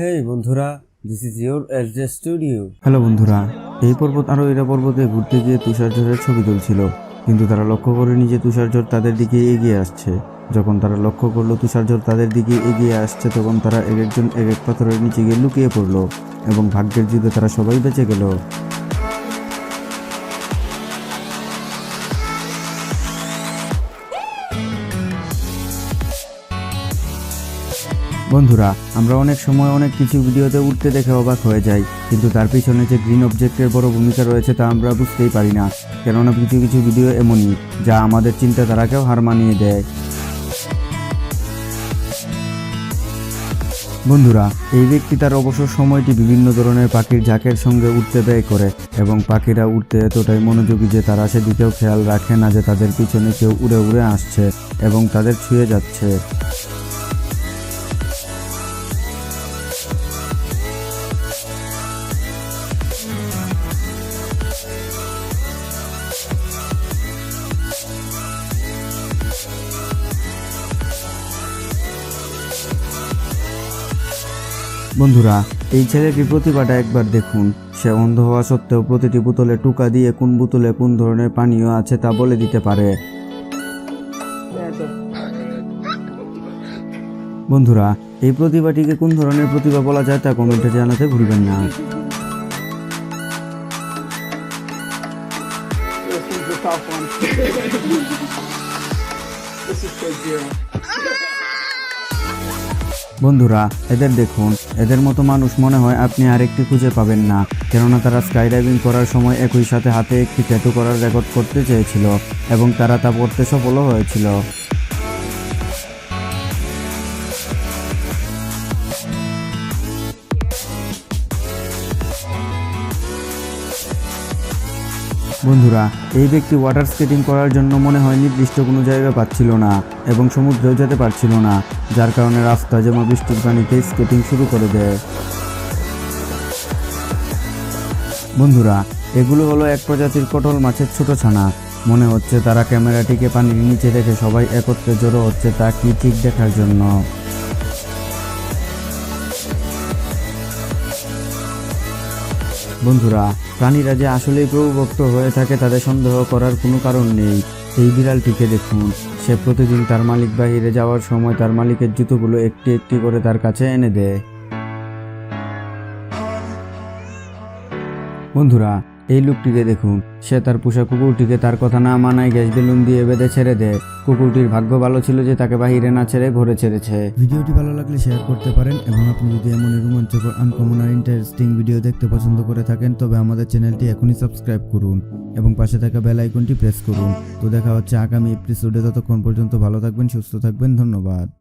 হেই বন্ধুরা, this is your SJ studio. Hello বন্ধুরা, এই পর্বত আরোহীরা পর্বতে ঘুরতে গিয়ে তুষারঝড়ের ছবি তুলছিল, কিন্তু তারা লক্ষ্য করেনি যে তুষারঝড় তাদের দিকে এগিয়ে আসছে। যখন তারা লক্ষ্য করলো তুষারঝড় তাদের দিকে এগিয়ে আসছে, তখন তারা এক একজন এক এক পাথরের নিচে গিয়ে লুকিয়ে পড়লো এবং ভাগ্যের যুদ্ধে তারা সবাই বেঁচে গেল। বন্ধুরা, আমরা অনেক সময় অনেক কিছু ভিডিওতে উঠতে দেখে অবাক হয়ে যাই, কিন্তু তার পিছনে যে গ্রিন অবজেক্টের বড় ভূমিকা রয়েছে তা আমরা বুঝতেই পারি না। কেননা কিছু কিছু ভিডিও এমনই যা আমাদের চিন্তাধারাকেও হার মানিয়ে দেয়। বন্ধুরা, এই ব্যক্তি তার অবসর সময়টি বিভিন্ন ধরনের পাখির ঝাঁকের সঙ্গে উঠতে ব্যয় করে এবং পাখিরা উঠতে এতটাই মনোযোগী যে তারা সেদিকেও খেয়াল রাখে না যে তাদের পিছনে কেউ উড়ে উড়ে আসছে এবং তাদের ছুঁয়ে যাচ্ছে। বন্ধুরা, এই ছেলেটির প্রতিভাটা একবার দেখুন। সে অন্ধ হওয়া সত্ত্বেও প্রতিটি বোতলে টোকা দিয়ে কোন বোতলে কোন ধরনের পানীয় আছে তা বলে দিতে পারে। বন্ধুরা, এই প্রতিভাটিকে কোন ধরনের প্রতিভা বলা যায় তা কমেন্টে জানাতে ভুলবেন না। বন্ধুরা, এদের দেখুন। এদের মতো মানুষ মনে হয় আপনি আরেকটি খুঁজে পাবেন না, কেননা তারা স্কাই ডাইভিং করার সময় একই সাথে হাতে একটি ট্যাটু করার রেকর্ড করতে চেয়েছিল এবং তারা তা করতে সফলও হয়েছিল। বন্ধুরা, এই ব্যক্তি ওয়াটার স্কেটিং করার জন্য মনে হয় নির্দিষ্ট কোনো জায়গা পাচ্ছিল না এবং সমুদ্রেও যেতে পারছিল না, যার কারণে রাস্তা যেমন বৃষ্টির পানিতে স্কেটিং শুরু করে দেয়। বন্ধুরা, এগুলো হলো এক প্রজাতির কটল মাছের ছোট ছানা। মনে হচ্ছে তারা ক্যামেরাটিকে পানির নিচে রেখে সবাই একত্রে জড়ো হচ্ছে তা কি ঠিক দেখার জন্য। বন্ধুরা, প্রাণীরা যে আসলেই প্রভুভক্ত হয়ে থাকে তাদের সন্দেহ করার কোনো কারণ নেই। এই বিড়ালটিকে দেখুন। সে প্রতিদিন তার মালিক বাহিরে যাওয়ার সময় তার মালিকের জুতোগুলো একটি একটি করে তার কাছে এনে দেয়। বন্ধুরা, এই লোকটিকে দেখুন। সে তার পোষা কুকুরটিকে তার কথা না মানায় গ্যাস বেলুন দিয়ে বেঁধে ছেড়ে দেয়। কুকুরটির ভাগ্য ভালো ছিল যে তাকে বাহিরে না ছেড়ে ঘরে ছেড়েছে। ভিডিওটি ভালো লাগলে শেয়ার করতে পারেন এবং আপনি যদি এমন রোমাঞ্চকর, আনকমন আর ইন্টারেস্টিং ভিডিও দেখতে পছন্দ করে থাকেন তবে আমাদের চ্যানেলটি এখনই সাবস্ক্রাইব করুন এবং পাশে থাকা বেল আইকনটি প্রেস করুন। তো দেখা হচ্ছে আগামী এপিসোডে। ততক্ষণ পর্যন্ত ভালো থাকবেন, সুস্থ থাকবেন। ধন্যবাদ।